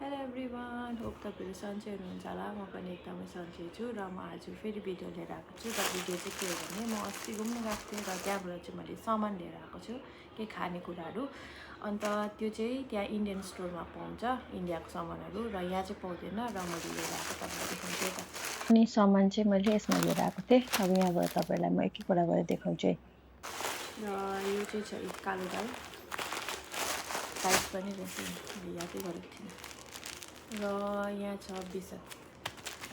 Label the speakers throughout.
Speaker 1: Hello everyone, hope तपाईँहरू सन्चै हुनुहुन्छ होला। म पनि एकदमै सन्चै छु र म आज फेरि भिडियो लिएर आएको छु। र भिडियो चाहिँ के हो भने म अस्ति घुम्न गएको थिएँ र त्यहाँबाट चाहिँ मैले सामान लिएर आएको छु, केही खानेकुराहरू। अन्त त्यो चाहिँ त्यहाँ इन्डियन स्टोरमा पाउँछ, इन्डियाको सामानहरू, र यहाँ चाहिँ पाउँदैन र मैले लिएर आएको तपाईँलाई देखाउँछु त।
Speaker 2: अनि सामान चाहिँ मैले यसमा लिएर आएको थिएँ। अब यहाँबाट तपाईँलाई म एक एकवटा गरेर देखाउँछु है।
Speaker 1: र यो चाहिँ छ कालो दाल, साइज पनि रहेछ, यादै गरेको थिइनँ। र यहाँ छ बेसन,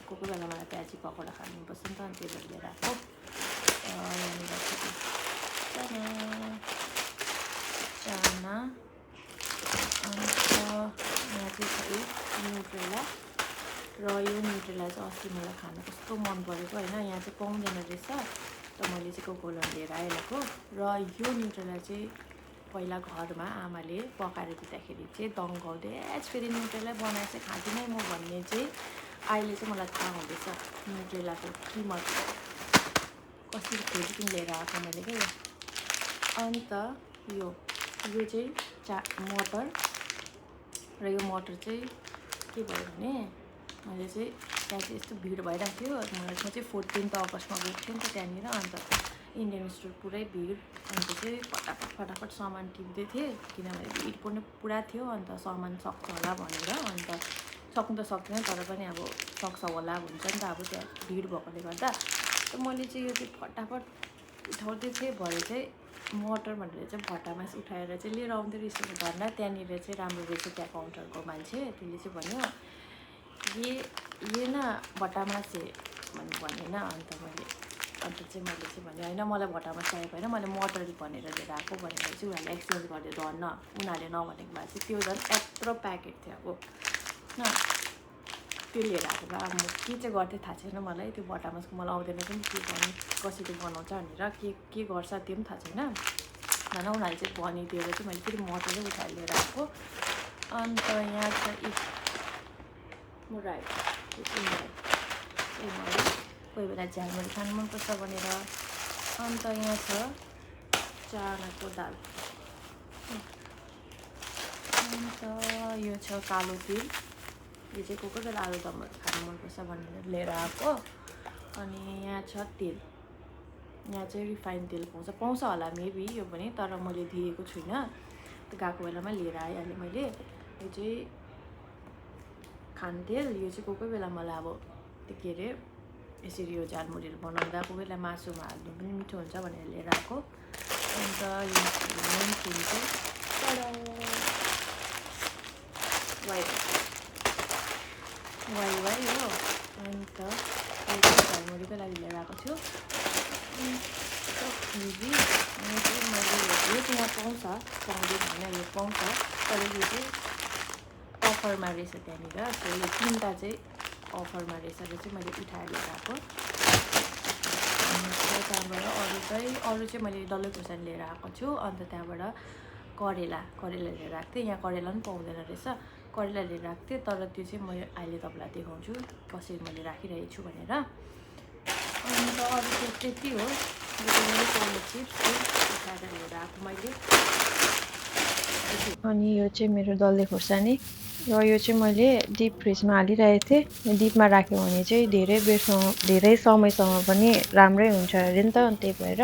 Speaker 1: कोही बेला मलाई प्याजी पकौडा खानु मनपर्छ नि त, अनि त्यही भएर लिएर आएको। यहाँनिर चाना, अन्त यहाँ चाहिँ छ न्युट्रेला। र यो न्युट्रेला चाहिँ अस्ति मलाई खानु कस्तो मन परेको होइन, यहाँ चाहिँ पाउँदैन रहेछ, त मैले चाहिँ कोकोला लिएर आइरहेको। र यो न्युट्रेला चाहिँ पहिला घरमा आमाले पकाएर दिँदाखेरि चाहिँ तङ्गाउँदै फेरि न्युट्रेला बनाएर चाहिँ खाँदिनँ म भन्ने चाहिँ अहिले चाहिँ मलाई थाहा हुँदैछ न्युट्रेलाको किमत कसरी खोजिकन लिएर आएको मैले क्या। अन्त यो चाहिँ मटर, र यो मटर चाहिँ के भयो भने मैले चाहिँ त्यहाँ चाहिँ यस्तो भिड भइरहेको थियो। म चाहिँ 14 अगस्तमा गएको थिएँ नि त त्यहाँनिर, अन्त इन्डियन स्टोर पुरै भिड, अन्त चाहिँ फटाफट सामान टिप्दै थिएँ किनभने भिड पनि पुरा थियो। अन्त सामान सक्छ होला भनेर, अन्त सक्नु त सक्दैन तर पनि अब सक्छ होला भन्छ नि त अब त्यहाँ भिड भएकोले गर्दा। त मैले चाहिँ यो चाहिँ फटाफट उठाउँदै थिएँ, भरे चाहिँ मटर भनेर चाहिँ भट्टामास उठाएर चाहिँ लिएर आउँदै रहेछ घरमा। त्यहाँनिर चाहिँ राम्रो रहेछ त्यहाँ काउन्टरको मान्छे, त्यसले चाहिँ भन्यो ये न भट्टामास भनेन। अन्त चाहिँ मैले चाहिँ भने होइन मलाई भट्टामास चाहिएको होइन, मैले मटर भनेर लिएर आएको भनेर चाहिँ उनीहरूले एक्सचेन्ज गरिदियो। धन्न उनीहरूले नभनेको भए चाहिँ त्यो झन् यत्रो प्याकेट थियो अब न, त्यो लिएर आएको भए अब म के चाहिँ गर्थेँ थाहा छैन मलाई। त्यो भट्टामासको मलाई आउँदैन पनि के गर्ने, कसरी बनाउँछ भनेर, के गर्छ त्यो पनि थाहा छैन। धन्न उनीहरूले चाहिँ भनिदिएर चाहिँ मैले फेरि मटरै उठाएर लिएर आएको। अन्त यहाँ छ मुराई, कोही बेला झ्यालमुरी खानु मनपर्छ भनेर। अन्त यहाँ छ चानाको दाल, अन्त यो छ कालो तिल, यो चाहिँ कोही बेला आलुदमहरू खानु मनपर्छ भनेर लिएर आएको। अनि यहाँ छ तेल, यहाँ चाहिँ रिफाइन तेल पाउँछ होला मेबी यो पनि, तर मैले दिएको छुइनँ, गएको बेलामा लिएर आइहालेँ मैले। यो चाहिँ खानतेल, यो चाहिँ कोही बेला मलाई अब त्यो के अरे यसरी यो झालमुरीहरू बनाउँदा कोही बेला मासुमा हाल्नु पनि मिठो हुन्छ भनेर लिएर आएको। अन्त यो मेन थिम चाहिँ वाइ हो। अन्त यो चाहिँ झालमुरीको लागि लिएर आएको छु। फेरि यो चाहिँ मैले यो चाहिँ यहाँ पाउँछ, पाउँदैन होइन, यो पाउँछ तर यो चाहिँ अफरमा रहेछ त्यहाँनिर। सो यो 3टा चाहिँ अफरमा रहेछ र चाहिँ मैले उठाएर लिएर आएको। त्यहाँबाट अरू चाहिँ मैले डल्ले खोर्सानी लिएर आएको छु। अन्त त्यहाँबाट करेला लिएर आएको थिएँ, यहाँ करेला पनि पाउँदैन रहेछ, करेला लिएर आएको थिएँ। तर त्यो चाहिँ म अहिले तपाईँलाई देखाउँछु कसरी मैले राखिरहेको छु भनेर। अन्त अरू चाहिँ त्यति हो, चिप्स उठाएर लिएर आएको मैले।
Speaker 2: अनि यो चाहिँ मेरो डल्ले खोर्सानी, र यो चाहिँ मैले डिप फ्रिजमा हालिरहेको थिएँ। डिपमा राख्यो भने चाहिँ धेरै समयसम्म पनि राम्रै हुन्छ अरे नि त, त्यही भएर।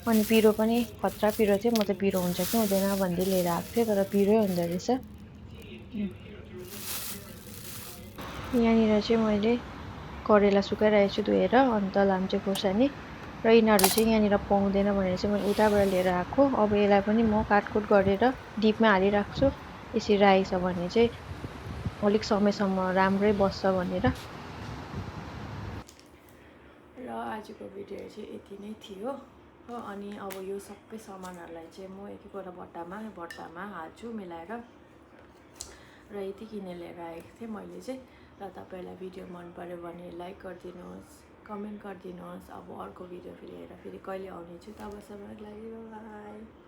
Speaker 2: अनि पिरो पनि खतरा पिरो थियो, म त पिरो हुन्छ कि हुँदैन भन्दै लिएर आएको थिएँ, तर पिरै हुँदो रहेछ। यहाँनिर चाहिँ मैले करेला सुकाइरहेको छु धोएर, अन्त लाम्चे खोर्सानी, र यिनीहरू चाहिँ यहाँनिर पाउँदैन भनेर चाहिँ मैले उताबाट लिएर आएको। अब यसलाई पनि म काटकुट गरेर डिपमा हालिराख्छु, यसरी राखेको छ भने चाहिँ अलिक समयसम्म राम्रै बस्छ भनेर।
Speaker 1: र आजको भिडियो चाहिँ यति नै थियो हो। अनि अब यो सबै सामानहरूलाई चाहिँ म एक एकवटा भट्टामा हाल्छु मिलाएर, र यति किनेर लिएर आएको थिएँ मैले चाहिँ। र तपाईँहरूलाई भिडियो मन पऱ्यो भने लाइक गरिदिनुहोस्, कमेन्ट गरिदिनुहोस्। अब अर्को भिडियो फेरि हेरेर फेरि कहिले आउने छु, तबसम्मको लागि बाई।